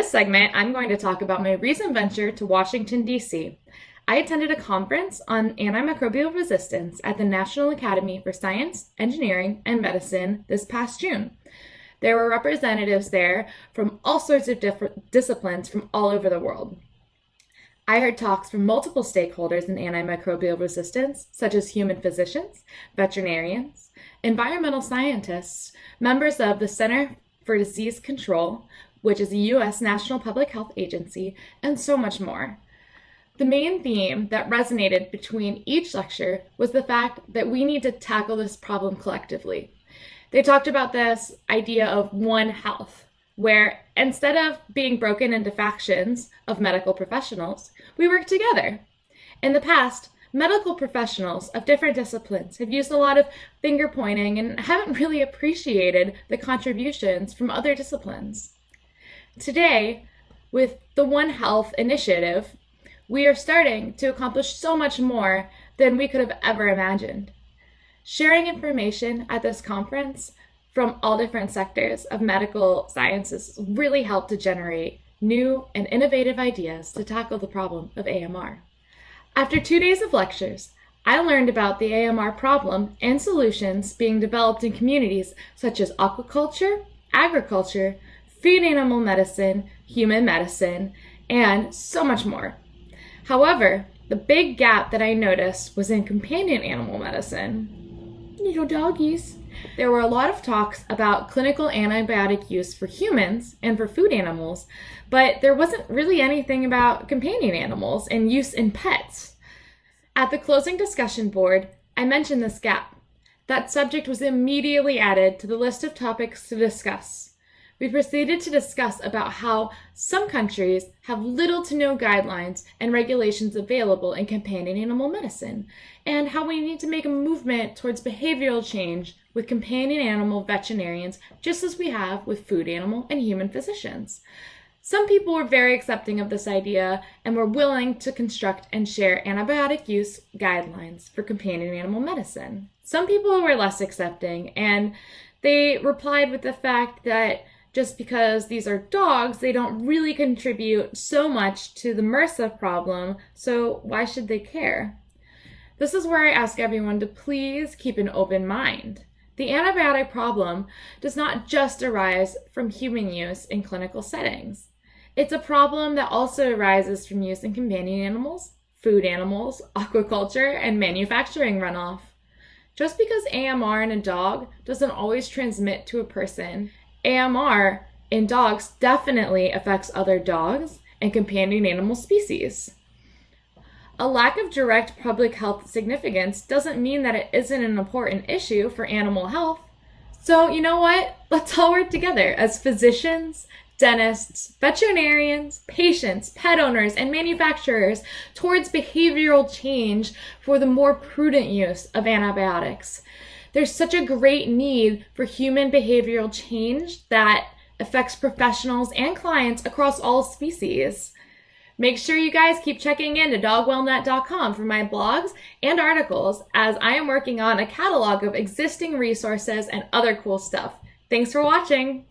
this segment, I'm going to talk about my recent venture to Washington, D.C. I attended a conference on antimicrobial resistance at the National Academy of Science, Engineering, and Medicine this past June. There were representatives there from all sorts of different disciplines from all over the world. I heard talks from multiple stakeholders in antimicrobial resistance, such as human physicians, veterinarians, environmental scientists, members of the Center for Disease Control, which is a U.S. National Public Health Agency, and so much more. The main theme that resonated between each lecture was the fact that we need to tackle this problem collectively. They talked about this idea of one health, where instead of being broken into factions of medical professionals, we work together. In the past, medical professionals of different disciplines have used a lot of finger pointing and haven't really appreciated the contributions from other disciplines. Today, with the One Health initiative, we are starting to accomplish so much more than we could have ever imagined. Sharing information at this conference from all different sectors of medical sciences really helped to generate new and innovative ideas to tackle the problem of AMR. After 2 days of lectures, I learned about the AMR problem and solutions being developed in communities such as aquaculture, agriculture, food animal medicine, human medicine, and so much more. However, the big gap that I noticed was in companion animal medicine. Little doggies. There were a lot of talks about clinical antibiotic use for humans and for food animals, but there wasn't really anything about companion animals and use in pets. At the closing discussion board, I mentioned this gap. That subject was immediately added to the list of topics to discuss. We proceeded to discuss about how some countries have little to no guidelines and regulations available in companion animal medicine, and how we need to make a movement towards behavioral change with companion animal veterinarians, just as we have with food animal and human physicians. Some people were very accepting of this idea and were willing to construct and share antibiotic use guidelines for companion animal medicine. Some people were less accepting, and they replied with the fact that just because these are dogs, they don't really contribute so much to the MRSA problem, so why should they care? This is where I ask everyone to please keep an open mind. The antibiotic problem does not just arise from human use in clinical settings. It's a problem that also arises from use in companion animals, food animals, aquaculture, and manufacturing runoff. Just because AMR in a dog doesn't always transmit to a person, AMR in dogs definitely affects other dogs and companion animal species. A lack of direct public health significance doesn't mean that it isn't an important issue for animal health. So you know what? Let's all work together as physicians, dentists, veterinarians, patients, pet owners, and manufacturers towards behavioral change for the more prudent use of antibiotics. There's such a great need for human behavioral change that affects professionals and clients across all species. Make sure you guys keep checking in to dogwellnet.com for my blogs and articles, as I am working on a catalog of existing resources and other cool stuff. Thanks for watching.